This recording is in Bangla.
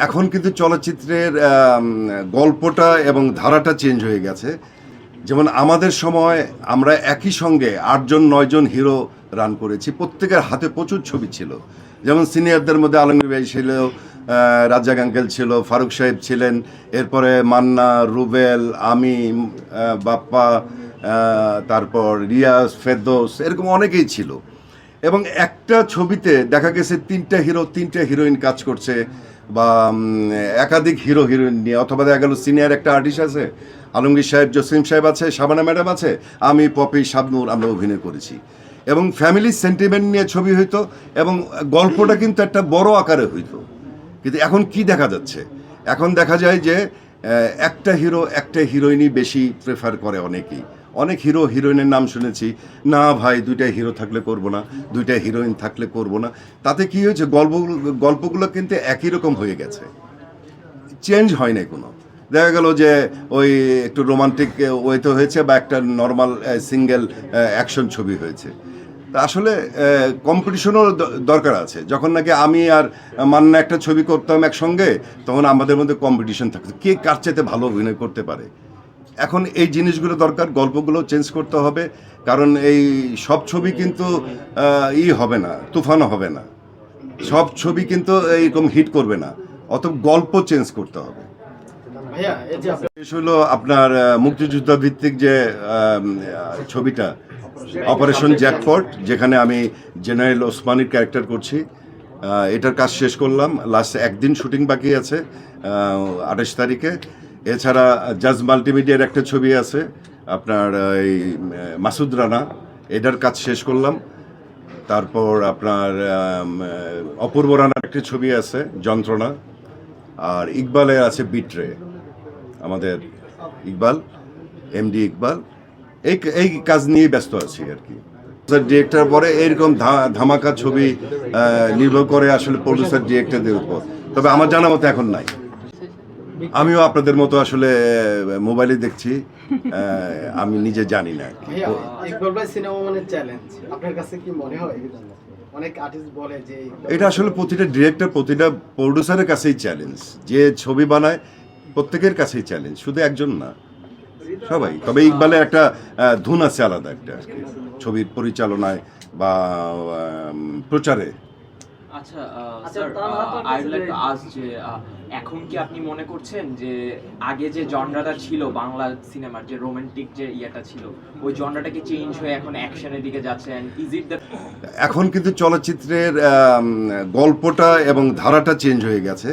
এখন কিন্তু চলচ্চিত্রের গল্পটা এবং ধারাটা চেঞ্জ হয়ে গেছে। যেমন আমাদের সময় আমরা একই সঙ্গে 8-9 হিরো রান করেছি, প্রত্যেকের হাতে প্রচুর ছবি ছিল। যেমন সিনিয়রদের মধ্যে আলমগীর ভাই ছিল, রাজ্জাক আঙ্কেল ছিল, ফারুক সাহেব ছিলেন, এরপরে মান্না, রুবেল, আমি, বাপ্পা, তারপর রিয়াজ, ফেরদৌস, এরকম অনেকেই ছিল। এবং একটা ছবিতে দেখা গেছে 3টা হিরো 3টা হিরোইন কাজ করছে, বা একাধিক হিরো হিরোইন নিয়ে, অথবা দেখা গেল সিনিয়র একটা আর্টিস্ট আছে, আলমগীর সাহেব, জসিম সাহেব আছে, শাবানা ম্যাডাম আছে, আমি, পপি, শাবনূর, আমরা অভিনয় করেছি। এবং ফ্যামিলি সেন্টিমেন্ট নিয়ে ছবি হইতো, এবং গল্পটা কিন্তু একটা বড় আকারে হইতো। কিন্তু এখন কি দেখা যাচ্ছে? এখন দেখা যায় যে একটা হিরো একটা হিরোইনই বেশি প্রেফার করে অনেকেই। অনেক হিরো হিরোইনের নাম শুনেছি, না ভাই 2টা হিরো থাকলে করব না, 2টা হিরোইন থাকলে করব না। তাতে কি হয়েছে, গল্পগুলো কিন্তু একই রকম হয়ে গেছে, চেঞ্জ হয় নাই কোনো। দেখা গেল যে ওই একটু রোমান্টিক ওয়েতে হয়েছে, বা একটা নর্মাল সিঙ্গেল অ্যাকশন ছবি হয়েছে। তা আসলে কম্পিটিশনও দরকার আছে। যখন নাকি আমি আর মান্না একটা ছবি করতাম একসঙ্গে, তখন আমাদের মধ্যে কম্পিটিশন থাকতো, কে কার চাইতে ভালো অভিনয় করতে পারে। এখন এই জিনিসগুলো দরকার, গল্পগুলো চেঞ্জ করতে হবে। কারণ এই সব ছবি কিন্তু হবে না, তুফানও হবে না, সব ছবি কিন্তু এইরকম হিট করবে না। অত গল্প চেঞ্জ করতে হবে। শেষ হলো আপনার মুক্তিযোদ্ধা ভিত্তিক যে ছবিটা, অপারেশন জ্যাকপট, যেখানে আমি জেনারেল ওসমানীর ক্যারেক্টার করছি। এটার কাজ শেষ করলাম, লাস্ট একদিন শুটিং বাকি আছে, 28 তারিখে। এছাড়া জাজ মাল্টিমিডিয়ার একটা ছবি আছে আপনার, এই মাসুদ রানা, এটার কাজ শেষ করলাম। তারপর আপনার অপূর্ব রানার একটা ছবি আছে যন্ত্রণা, আর ইকবালের আছে বিট্রে, আমাদের ইকবাল, এমডি ইকবাল। এই কাজ নিয়ে ব্যস্ত আছি আর কি। ডিরেক্টর পরে এইরকম ধামাকা ছবি নির্ভর করে আসলে প্রডিউসার ডিরেক্টরদের উপর, তবে আমার জানা মতো এখন নাই। আমিও আপনাদের মতো আসলে মোবাইলে দেখছি, আমি নিজে জানি না। ইকবাল ভাই সিনেমা মানে চ্যালেঞ্জ, আপনার কাছে কি মনে হয়? অনেক আর্টিস্ট বলে যে এটা আসলে প্রতিটা ডিরেক্টর, প্রতিটা প্রডিউসারের কাছেই চ্যালেঞ্জ। যে ছবি বানায় প্রত্যেকের কাছেই চ্যালেঞ্জ, শুধু একজন না, সবাই। তবে ইকবালের একটা ধুন আছে আলাদা একটা আর কি, ছবির পরিচালনায় বা প্রচারে। আচ্ছা sir, I would like to ask যে এখন কি আপনি মনে করছেন যে আগে যে জনরাটা ছিল বাংলা সিনেমার, যে রোমান্টিক যে ইয়েটা ছিল, ওই জনরাটা কি চেঞ্জ হয়ে এখন অ্যাকশনের দিকে যাচ্ছেন? ইজ ইট দ্যাট এখন কিন্তু চলচ্চিত্রের গল্পটা এবং ধারাটা চেঞ্জ হয়ে গেছে।